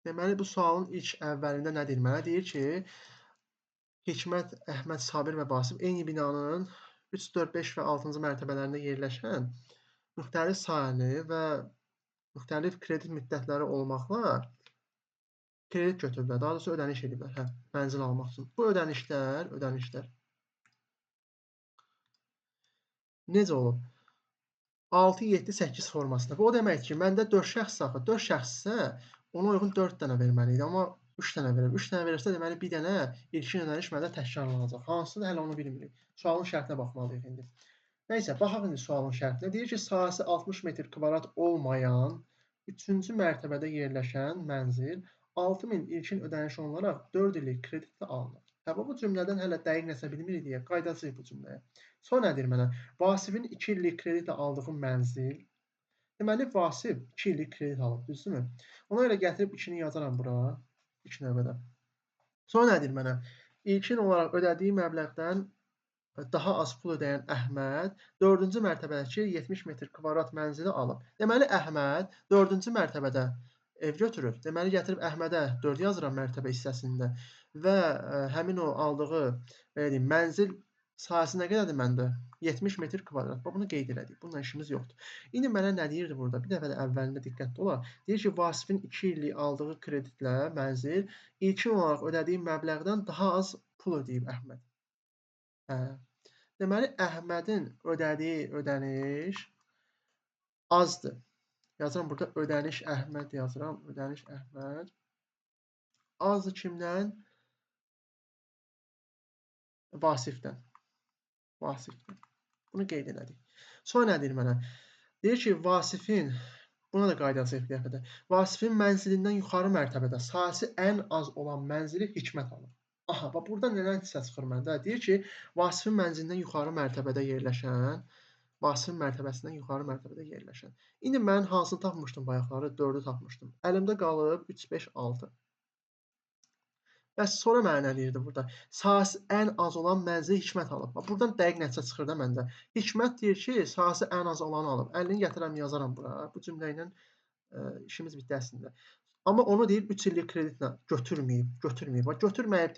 Deməli, bu sualın ilk əvvəlində nə deyir mənə? Deyir ki, Hikmət, Əhməd, Sabir və Vasif eyni binanın 3, 4, 5 və 6-cı mərtəbələrində yerləşən müxtəlif sayəli və müxtəlif kredit müddətləri olmaqla kredit götürüblər. Daha doğrusu ödəniş ediblər. Hə, mənzil almaq üçün. Bu ödənişlər necə olub? 6, 7, 8 formasında. Bu o deməkdir ki, məndə 4 şəxs axı. 4 şəxssə ona uyğun 4 dənə verməli idi. Amma 3 dənə verir. 3 dənə verirsə deməli bir dənə ilkin ödəniş məndə təkrarlanacaq. Hansıdır hələ onu bilmirik. Sualın şərtinə baxmalıyıq indi. Nəysə, baxaq indi sualın şərtinə. Deyir ki, sahəsi 60 metr kvadrat olmayan 3-cü mərtəbədə yerləşən mənzil 6000 ilkin ödəniş olunaraq 4 illik kreditlə alınır. Hə, bu cümlədən hələ dəqiq nəsə bilmirik deyə qaydacıyıq bu cümləyə. Sonra nə deyir mənə? Vasifin 2 illik kreditlə aldığı mənzil. Deməli, Vasif 2 illik kredit alıb, düzdürmü? Ona görə gətirib 2-ni yazaram bura, ilk növbədə. Sonra nə deyir mənə? İlkin olaraq ödədiyi məbləğdən daha az pul ödəyən Əhməd 4-cü mərtəbədəki 70 metr kvadrat mənzili alıb. Deməli, Əhməd 4-cü mərtəbədə ev götürür. Deməli, gətirib Əhmədə 4 yazıram mərtəbə hissəsində və həmin o aldığı, belə deyim, mənzil sahəsi nə qədərdir məndə? 70 metr kvadrat. Bunu qeyd elədik. Bununla işimiz yoxdur. İndi mənə nə deyirdi burada? Bir dəfə də əvvəlində diqqətli olaq. Deyir ki, Vasifin 2 illik aldığı kreditlə mənzil ilkin olaraq ödədiyi məbləğdən daha az pul ödəyib Əhməd. Hə. Deməli, Əhmədin ödədiyi ödəniş azdır. Yazıram burada ödəniş Əhməd yazıram. Ödəniş Əhməd azdır kimdən? Vasifdən. Vasifdən. Bunu qeyd elədik. Sonra nə deyir mənə? Deyir ki, Vasifin, buna da qaydacıyıq bir dəfə də. Vasifin mənzilindən yuxarı mərtəbədə sahəsi ən az olan mənzili Hikmət alır. Aha, bax burada nələr hissə çıxır məndə? Deyir ki, Vasifin mənzilindən yuxarı mərtəbədə yerləşən, Vasifin mərtəbəsindən yuxarı mərtəbədə yerləşən. İndi mən hansını tapmışdım bayaqları? 4-ü tapmışdım. Əlimdə qalıb 3, 5, 6. Bəs sonra mənə nə deyirdi burada? Sahəsi ən az olan mənzili Hikmət alıb. Bax, buradan dəqiq nəticə çıxır da məndə. Hikmət deyir ki, sahəsi ən az olanı alıb. 50-ni gətirəm, yazaram bura. Bu cümlə ilə işimiz bitdi əslində. Amma onu deyir 3 illik kreditlə götürməyib. Bax, götürməyib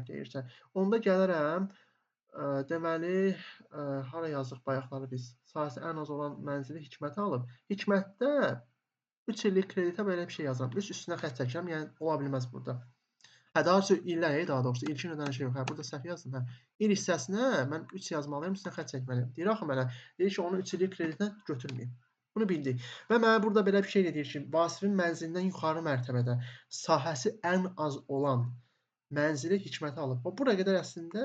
deyirsə, onda gələrəm, deməli, hara yazdıq bayaqları biz? Sahəsi ən az olan mənzili Hikmət alıb. Hikmətdə 3 illik kreditə belə bir şey yazıram. 3 üstünə xətt çəkirəm, yəni ola bilməz burada. Hə, daha doğrusu ilkin ödənişə yox. Hə, burada səhv yazdım. Hə. İl hissəsinə mən 3 yazmalıyam, üstünə xətt çəkməliyəm. Deyir axı mənə, deyir ki, onu 3 illik kreditlə götürməyib. Bunu bildik. Və mənə burada belə bir şey də deyir ki, Vasifin mənzilindən yuxarı mərtəbədə sahəsi ən az olan mənzili Hikmətə alıb. Bax, bura qədər əslində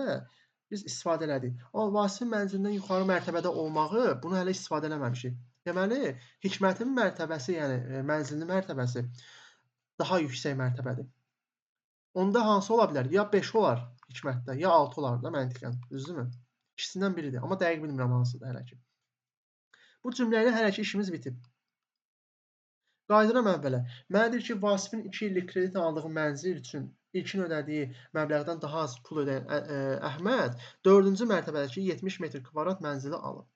biz istifadə elədik. Amma Vasifin mənzilindən yuxarı mərtəbədə olmağı, bunu hələ istifadə eləməmişik. Deməli, Hikmətin mərtəbəsi, yəni mənzilinin mərtəbəsi daha yüksək mərtəbədir. Onda hansı ola bilər? Ya 5 olar Hikmətdə, ya 6 olar da məntiqən. Düzdürmü? İkisindən biridir. Amma dəqiq bilmirəm hansıdır hələ ki. Bu cümlə ilə hələ ki işimiz bitib. Qayıdıram əvvələ. Mənə deyir ki, Vasifin 2 illik kredit aldığı mənzil üçün ilkin ödədiyi məbləğdən daha az pul ödəyən Əhməd 4-cü mərtəbədəki 70 metr kvadrat mənzili alıb.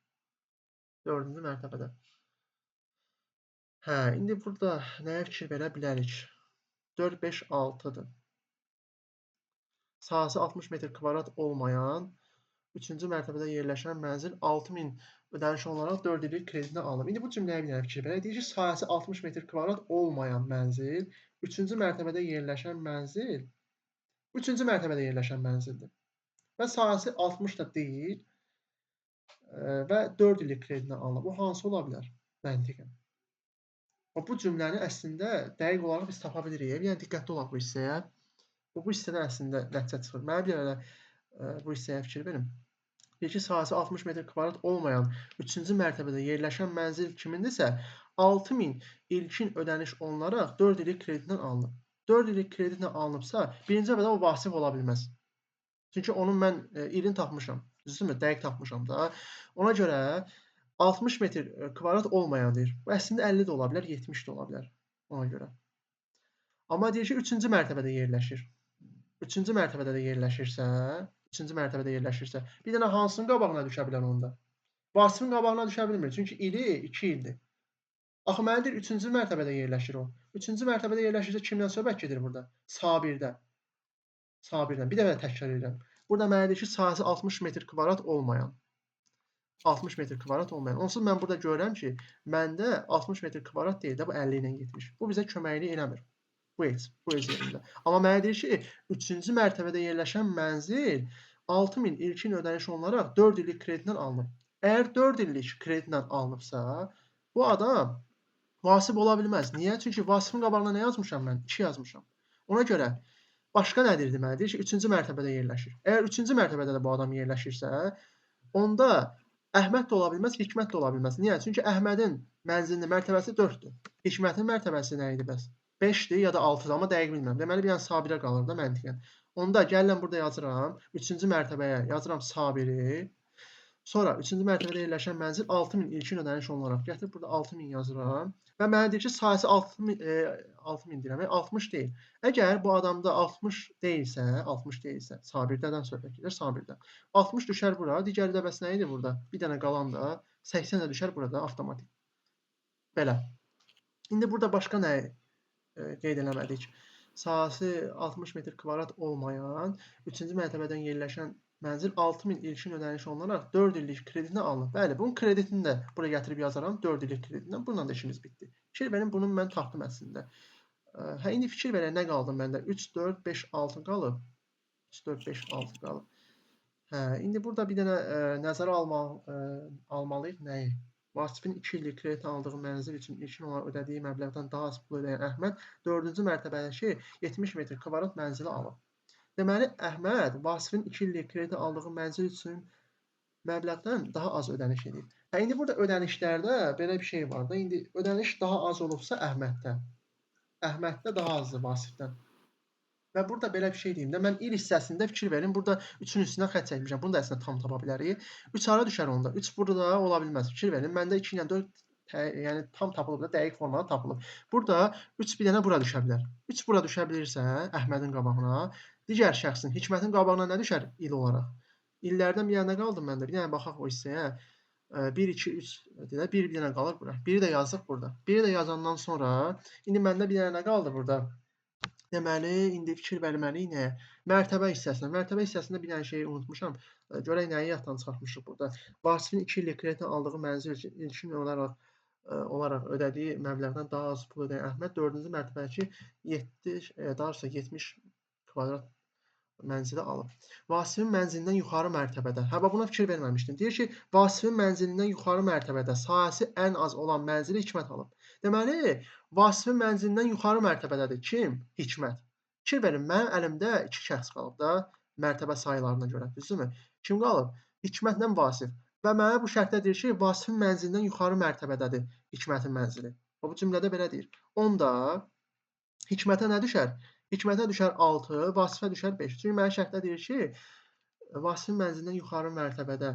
4-cü mərtəbədə. Hə, indi burada nəyə fikir verə bilərik? 4, 5, 6-dır. Sahəsi 60 metr kvadrat olmayan 3-cü mərtəbədə yerləşən mənzil 6000 ödəniş olaraq 4 illik kreditlə alınıb. İndi bu cümləyə bir dənə fikir verək. Deyir ki, sahəsi 60 metr kvadrat olmayan mənzil 3-cü mərtəbədə yerləşən mənzil 3-cü mərtəbədə yerləşən mənzildir. Və sahəsi 60 da deyil və 4 illik kreditlə alınıb. Bu hansı ola bilər? Məntiqən. Bu cümləni əslində dəqiq olaraq biz tapa bilirik. Yəni diqqətli olaq bu hissəyə. Bu hissədən əslində nəticə çıxır. Mənə bir dənə bu hissəyə fikir verin. Deyir ki, sahəsi 60 metr kvadrat olmayan 3-cü mərtəbədə yerləşən mənzil kimindirsə 6000 ilkin ödəniş olunaraq 4 illik kreditlə alınıb. 4 illik kreditlə alınıbsa, birinci növbədə o Vasif ola bilməz. Çünki onun mən ilini tapmışam. Düzdürmü? Dəqiq tapmışam da. Ona görə 60 metr kvadrat olmayan deyir. Bu əslində 50 də ola bilər, 70 də ola bilər. Ona görə. Amma deyir ki, 3-cü mərtəbədə yerləşir. 3-cü mərtəbədə yerləşirsə, bir dənə hansının qabağına düşə bilər onda? Vasifin qabağına düşə bilmir. Çünki ili 2 ildir. Axı mənə deyir 3-cü mərtəbədə yerləşir o. 3-cü mərtəbədə yerləşirsə kimdən söhbət gedir burada? Sabirdən. Sabirdən. Bir dəfə təkrar edirəm. Burada mənə deyir ki, sahəsi 60 metr kvadrat olmayan. 60 metr kvadrat olmayan. Onsuz mən burada görürəm ki, məndə 60 metr kvadrat deyil də bu 50 ilə getmiş. Bu bizə köməklik eləmir. Bu öz yerində. Amma mənə deyir ki, 3-cü mərtəbədə yerləşən mənzil 6000 ilkin ödəniş olunaraq 4 illik kreditdən alınıb. Əgər 4 illik kreditlə alınıbsa, bu adam vasif ola bilməz. Niyə? Çünki vasifin qabağına nə yazmışam mən? 2 yazmışam. Ona görə başqa nədir deməli? Deyir ki, 3-cü mərtəbədə yerləşir. Əgər 3-cü mərtəbədə də bu adam yerləşirsə, onda Əhməd də ola bilməz, Hikmət də ola bilməz. Niyə? Çünki Əhmədin mənzilinin mərtəbəsi 4-dür. Hikmətin mərtəbəsi nə idi bəs? 5-dir ya da 6-dır, amma dəqiq bilmirəm. Deməli bir dənə Sabirə qalır da məntiqən. Onda gəlirəm burada yazıram. 3-cü mərtəbəyə yazıram Sabiri. Sonra 3-cü mərtəbədə yerləşən mənzil 6000 ilkin ödəniş olunaraq. Gətirib burada 6000 yazıram. Və mənə deyir ki, sahəsi 6000 deyirəm, 60 deyil. Əgər bu adamda 60 deyilsə, Sabirdən söhbət gedir, Sabirdən. 60 düşər bura, digəri də bəs nə idi burada? Bir dənə qalan da 80 də düşər burada avtomatik. Belə. İndi burada başqa nə qeyd eləmədik? Sahəsi 60 metr kvadrat olmayan 3-cü mərtəbədən yerləşən mənzil 6000 ilkin ödəniş olunaraq 4 illik kreditinə alınıb. Bəli, bunun kreditini də buraya gətirib yazaram. 4 illik kreditinə. Bununla da işimiz bitdi. Fikir verin, bunu mən tapdım əslində. Hə, indi fikir verən nə qaldı məndə? 3, 4, 5, 6 qalıb. 3, 4, 5, 6 qalıb. Hə, indi burada bir dənə nəzərə almalıyıq nəyi? Vasifin 2 illik kredit aldığı mənzil üçün ilkin olaraq ödədiyi məbləğdən daha az pul ödəyən Əhməd 4-cü mərtəbədəki 70 metr kvadrat mənzili alıb. Deməli, Əhməd Vasifin 2 illik kredit aldığı mənzil üçün məbləğdən daha az ödəniş edib. Hə, indi burada ödənişlərdə belə bir şey var da. İndi ödəniş daha az olubsa Əhməddə daha azdır Vasifdən. Və burada belə bir şey deyim də, mən il hissəsində fikir verin, burada 3-ün üstünə xətt çəkmişəm. Bunu da əslində tam tapa bilərik. 3 hara düşər onda? 3 burada ola bilməz. Fikir verin, məndə 2 ilə 4 yəni tam tapılıb da, dəqiq formada tapılıb. Burada 3 bir dənə bura düşə bilər. 3 bura düşə bilirsə, Əhmədin qabağına, digər şəxsin, Hikmətin qabağına nə düşər il olaraq? İllərdən bir dənə qaldı məndə. Bir dənə baxaq o hissəyə. 1, 2, 3 deyə bir dənə qalır bura. Biri də yazdıq burada. Biri də yazandan sonra indi məndə bir dənə nə qaldı burada? Deməli, indi fikir verməliyik nəyə? Mərtəbə hissəsinə. Mərtəbə hissəsində bir dənə şeyi unutmuşam. Görək nəyi yaddan çıxartmışıq burada. Vasifin 2 illik kreditlə aldığı mənzil üçün ilkin olaraq ödədiyi məbləğdən daha az pul ödəyən Əhməd 4-cü mərtəbədəki 70 kvadrat mənzili alıb. Vasifin mənzilindən yuxarı mərtəbədə. Hə, buna fikir verməmişdim. Deyir ki, Vasifin mənzilindən yuxarı mərtəbədə sahəsi ən az olan mənzili Hikmət alıb. Deməli, Vasifin mənzilindən yuxarı mərtəbədədir. Kim? Hikmət. Fikir verin, mənim əlimdə 2 şəxs qalıb da, mərtəbə sayılarına görə, düzdürmü? Kim qalıb? Hikmətlə Vasif. Və mənə bu şərtdə deyir ki, Vasifin mənzilindən yuxarı mərtəbədədir Hikmətin mənzili. Bu cümlədə belə deyir. Onda Hikmətə nə düşər? Hikmətə düşər 6, Vasifə düşər 5. Çünki mənə şərtdə deyir ki, Vasifin mənzilindən yuxarı mərtəbədə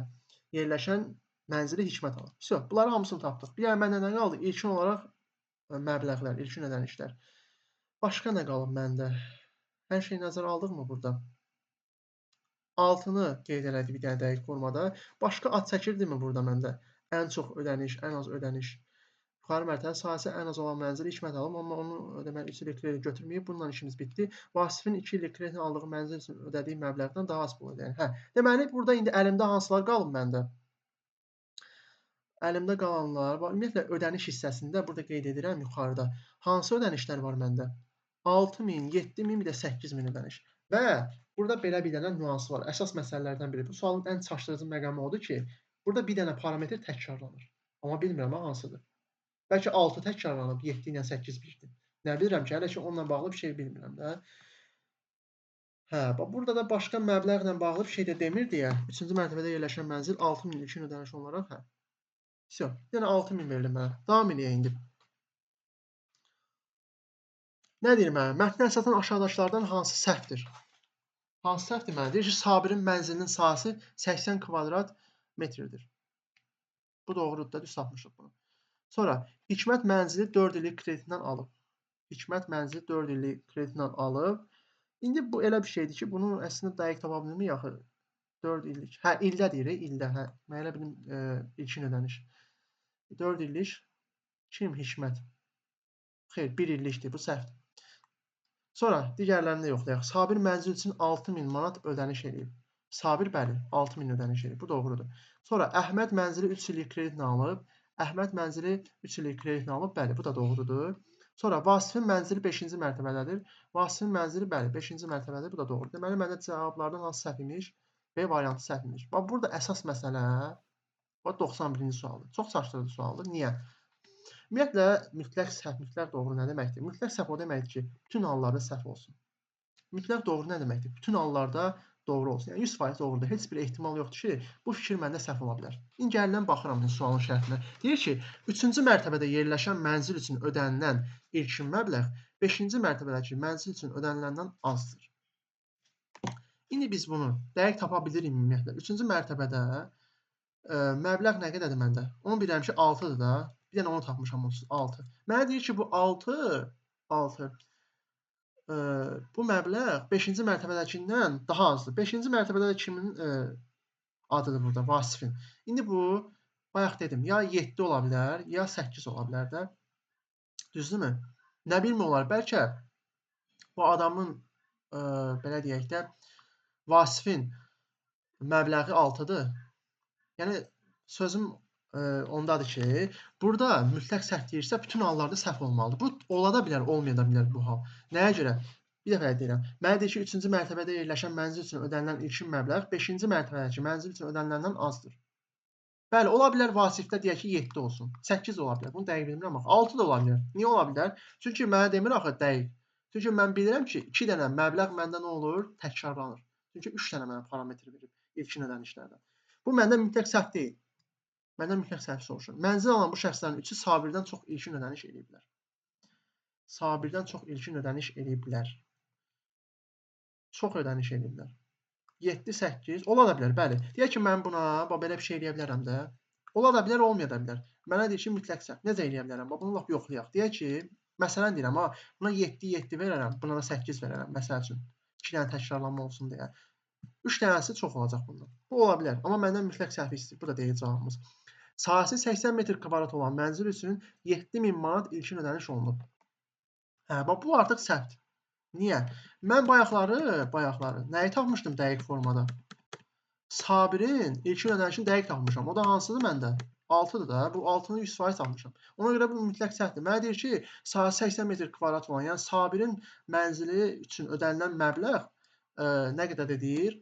yerləşən mənzili Hikmət alır. Vəsə, bunları hamısını tapdıq. Bir dənə məndə nə qaldı? İlkin olaraq məbləğlər, ilkin ödənişlər. Başqa nə qalıb məndə? Hər şeyi nəzərə aldıq mı burada? 6-nı qeyd elədik bir dənə dəqiq formada. Başqa ad çəkirdimi burada məndə? Ən çox ödəniş, ən az ödəniş. Yuxarı mərtəbə sahəsi ən az olan mənzili Hikmət alıb, amma onu deməli 3 illik kredit götürməyib. Bununla işimiz bitdi. Vasifin 2 illik kredit aldığı mənzil üçün ödədiyi məbləğdən daha az pul ödəyir. Hə, deməli burada indi əlimdə hansılar qalıb məndə? Əlimdə qalanlar, ümumiyyətlə ödəniş hissəsində burada qeyd edirəm yuxarıda. Hansı ödənişlər var məndə? 6000, 7000, bir də 8000 ödəniş. Və burada belə bir dənə nüans var. Əsas məsələlərdən biri. Bu sualın ən çaşdırıcı məqamı odur ki, burada bir dənə parametr təkrarlanır. Amma bilmirəm hansıdır. Bəlkə 6 təkrarlanıb, 7 ilə 8 birdir. Nə bilirəm ki, hələ ki onunla bağlı bir şey bilmirəm də. Hə, burada da başqa məbləğlə bağlı bir şey də demir deyə. 3-cü mərtəbədə yerləşən mənzil 6000 ilkin ödəniş olaraq, hə. Vəsə, yenə 6000 verilib mənə. Davam edək indi. Nə deyir mənə? Mətnə əsasən aşağıdakılardan hansı səhvdir? Hansı səhvdir mənə? Deyir ki, Sabirin mənzilinin sahəsi 80 kvadrat metrdir. Bu doğrudur da, düz tapmışıq bunu. Sonra Hikmət mənzili 4 illik kreditlə alıb. Hikmət mənzili 4 illik kreditlə alıb. İndi bu elə bir şeydir ki, bunu əslində dəqiq tapa bilmirik axı. 4 illik. Hə, ildə deyir, ildə, hə. Mən elə bilim ilkin ödəniş. 4 illik Kim? Hikmət. Xeyr, 1 illikdir. Bu səhvdir. Sonra digərlərini də yoxlayaq. Sabir mənzil üçün 6000 manat ödəniş eləyib. Sabir bəli, 6000 ödəniş eləyib. Bu doğrudur. Sonra Əhməd mənzili 3 illik kreditlə alıb. Əhməd mənzili 3 illik kreditlə alıb. Bəli, bu da doğrudur. Sonra Vasifin mənzili 5-ci mərtəbədədir. Vasifin mənzili bəli, 5-ci mərtəbədədir. Bu da doğrudur. Deməli, məndə cavablardan hansı səhv imiş? B variantı səhv imiş. Bax, burada əsas məsələ 91-ci sualdır. Çox çaşdırıcı sualdır. Niyə? Ümumiyyətlə, mütləq səhv, mütləq doğru nə deməkdir? Mütləq səhv o deməkdir ki, bütün hallarda səhv olsun. Mütləq doğru nə deməkdir? Bütün hallarda doğru olsun. Yəni 100% doğrudur. Heç bir ehtimal yoxdur ki, bu fikir məndə səhv ola bilər. İndi gəlirəm baxıram bu sualın şərtinə. Deyir ki, 3-cü mərtəbədə yerləşən mənzil üçün ödənilən ilkin məbləğ 5-ci mərtəbədəki mənzil üçün ödəniləndən azdır. İndi biz bunu dəqiq tapa bilirik ümumiyyətlə. 3-cü mərtəbədə məbləğ nə qədərdir məndə? Onu bilirəm ki, 6-dır da. Bir dənə onu tapmışam, 6. Mənə deyir ki, bu 6 bu məbləğ 5-ci mərtəbədəkindən daha azdır. 5-ci mərtəbədə də kimin adıdır burada? Vasifin. İndi bu, bayaq dedim, ya 7 ola bilər, ya 8 ola bilər də. Düzdürmü? Nə bilmə olar? Bəlkə bu adamın, belə deyək də, Vasifin məbləği 6-dır. Yəni, sözüm ondadır ki, burada mütləq səhv deyirsə, bütün hallarda səhv olmalıdır. Bu, ola da bilər, olmaya da bilər bu hal. Nəyə görə? Bir dəfə deyirəm. Mənə deyir ki, 3-cü mərtəbədə yerləşən mənzil üçün ödənilən ilkin məbləğ 5-ci mərtəbədəki mənzil üçün ödəniləndən azdır. Bəli, ola bilər Vasifdə deyək ki, 7 olsun. 8 ola bilər. Bunu dəqiq bilmirəm axı. 6 da ola bilər. Niyə ola bilər? Çünki mənə demir axı dəqiq. Çünki mən bilirəm ki, 2 dənə məbləğ məndə nə olur? Təkrarlanır. Çünki 3 dənə mənə parametr verib ilkin ödənişlərdən. Bu məndə mütləq səhv deyil. Məndən mütləq səhv soruşur. Mənzil alan bu şəxslərin üçü Sabirdən çox ilkin ödəniş eləyiblər. Sabirdən çox ilkin ödəniş eləyiblər. Çox ödəniş eləyiblər. 7, 8, ola da bilər, bəli. Deyək ki, mən buna belə bir şey eləyə bilərəm də. Ola da bilər, olmaya da bilər. Mənə deyir ki, mütləq səhv. Necə eləyə bilərəm? Bunu lap yoxlayaq. Deyək ki, məsələn deyirəm, buna 7, 7 verərəm, buna da 8 verərəm, məsəl üçün. 2 dənə təkrarlanma olsun deyə. 3 dənəsi çox olacaq bundan. Bu ola bilər, amma məndən mütləq səhv istəyir. Bu da deyil cavabımız. Sahəsi 80 metr kvadrat olan mənzil üçün 7000 manat ilkin ödəniş olunub. Bax, bu artıq səhvdir. Niyə? Mən bayaqları nəyi tapmışdım dəqiq formada? Sabirin ilkin ödənişini dəqiq tapmışam. O da hansıdır məndə? 6-dır da. Bu 6-nı 100% tapmışam. Ona görə bu mütləq səhvdir. Mənə deyir ki, sahəsi 80 metr kvadrat olan, yəni Sabirin mənzili üçün ödənilən məbləğ nə qədərdir deyir?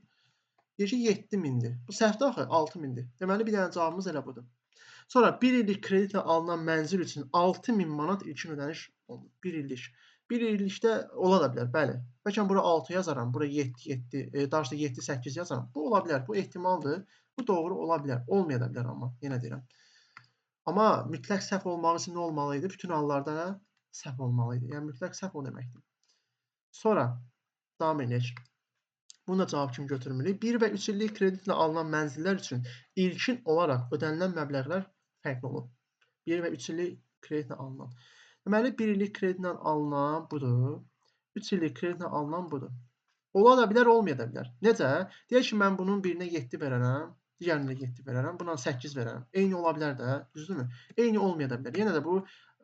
Deyir ki, 7000-dir. Bu səhvdir axı, 6000-dir. Deməli, bir dənə cavabımız elə budur. Sonra 1 illik kreditlə alınan mənzil üçün 6000 manat ilkin ödəniş olunur. 1 illik. 1 illikdə ola da bilər, bəli. Bəlkə bura 6 yazaram, bura 7, daha doğrusu 7, 8 yazaram. Bu ola bilər, bu ehtimaldır. Bu doğru ola bilər, olmaya da bilər amma, yenə deyirəm. Amma mütləq səhv olmaq üçün nə olmalı idi? Bütün hallarda səhv olmalı idi. Yəni mütləq səhv o deməkdir. Sonra davam edək. Bunu da cavab kimi götürmürük. 1 və 3 illik kreditlə alınan mənzillər üçün ilkin olaraq ödənilən məbləğlər fərqli olur. 1 və 3 illik kreditlə alınan. Deməli, 1 illik kreditlə alınan budur. 3 illik kreditlə alınan budur. Ola da bilər, olmaya da bilər. Necə? Deyək ki, mən bunun birinə 7 verərəm, digərinə 7 verərəm, buna 8 verərəm. Eyni ola bilər də, düzdürmü? Eyni olmaya da bilər. Yenə də bu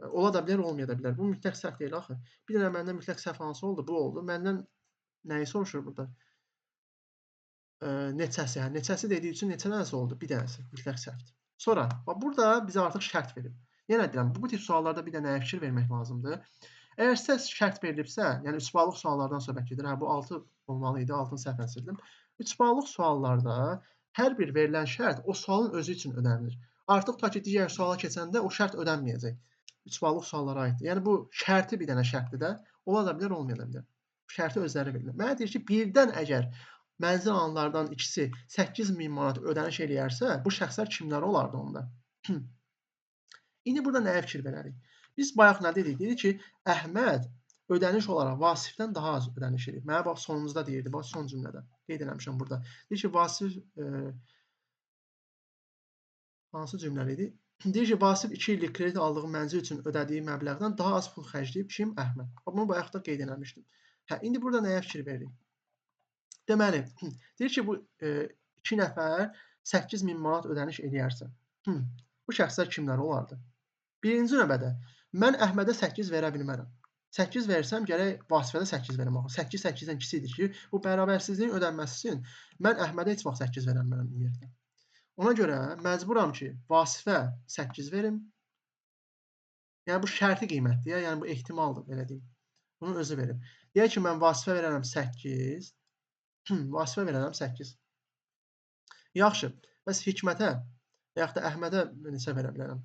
ola da bilər, olmaya da bilər. Bu mütləq səhv deyil axı. Bir dənə məndən mütləq səhv hansı oldu? Bu oldu. Məndən nəyi soruşur burada? Neçəsi, yəni neçəsi dediyi üçün neçə dənəsi oldu? Bir dənəsi, mütləq səhvdir. Sonra, bax burada bizə artıq şərt verib. Yenə deyirəm, bu tip suallarda bir dənə fikir vermək lazımdır. Əgər sizə şərt verilibsə, yəni 3 ballıq suallardan söhbət gedir. Bu 6 olmalı idi, 6-nı səhv sildim. 3 ballıq suallarda hər bir verilən şərt o sualın özü üçün ödənilir. Artıq ta ki digər suala keçəndə o şərt ödənməyəcək. 3 ballıq suallara aiddir. Yəni bu şərti bir dənə şərtdir də, ola da bilər, olmaya da bilər. Şərti özləri verilir. Mənə deyir ki, birdən əgər mənzil alanlardan ikisi 8000 manat ödəniş eləyərsə, bu şəxslər kimlər olardı onda? İndi burada nəyə fikir verərik? Biz bayaq nə dedik? Dedik ki, Əhməd ödəniş olaraq Vasifdən daha az ödəniş edir. Mənə bax sonunuzda deyirdi, bax son cümlədə. Qeyd eləmişəm burada. Deyir ki, Vasif hansı cümlə idi? Deyir ki, Vasif 2 illik kredit aldığı mənzil üçün ödədiyi məbləğdən daha az pul xərcləyib. Kim? Əhməd. Bunu bayaq da qeyd eləmişdim. İndi burada nəyə fikir veririk? Deməli, deyir ki, bu 2 nəfər 8000 manat ödəniş eləyərsə, bu şəxslər kimlər olardı? Birinci növbədə mən Əhmədə 8 verə bilmərəm. 8 versəm gərək vasifədə 8 verim axı. 8 8-dən kiçikdir ki, bu bərabərsizliyin ödənməsi üçün mən Əhmədə heç vaxt 8 verə bilmərəm ümumiyyətlə. Ona görə məcburam ki, vasifə 8 verim. Yəni bu şərti qiymətdir, yəni bu ehtimaldır belə deyim. Bunun özü verim. Deyək ki, mən vasifə verərəm 8. Vasifə verərəm 8. Yaxşı. Bəs Hikmətə və yaxud da Əhmədə neçə verə bilərəm?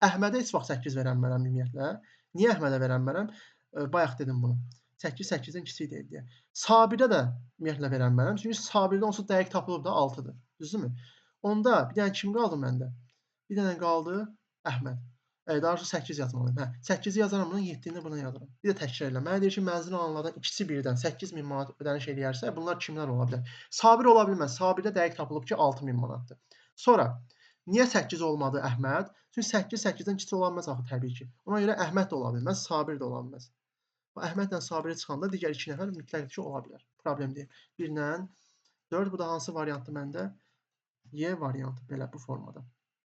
Əhmədə heç vaxt 8 verə bilmərəm ümumiyyətlə. Niyə Əhmədə verə bilmərəm? Bayaq dedim bunu. 8 8-dən kiçik deyil deyə. Sabirə də ümumiyyətlə verə bilmərəm. Çünki Sabirdə onsuz dəqiq tapılıb da 6-dır. Düzdürmü? Onda bir dənə kim qaldı məndə? Bir dənə qaldı Əhməd. Daha doğrusu 8 yazmalıyım. 8-i yazaram buna, 7-ni buna yazaram. Bir də təkrar elə. Mənə deyir ki, mənzil alanlardan ikisi birdən 8000 manat ödəniş eləyərsə, bunlar kimlər ola bilər? Sabir ola bilməz. Sabirdə dəqiq tapılıb ki, 6000 manatdır. Sonra niyə 8 olmadı Əhməd? Çünki 8 8-dən kiçik ola bilməz axı təbii ki. Ona görə Əhməd də ola bilməz, Sabir də ola bilməz. Əhmədlə Sabirə çıxanda digər 2 nəfər mütləq ki, ola bilər. Problem deyil. 1-lə 4 bu da hansı variantdır məndə? Y variantı belə bu formada.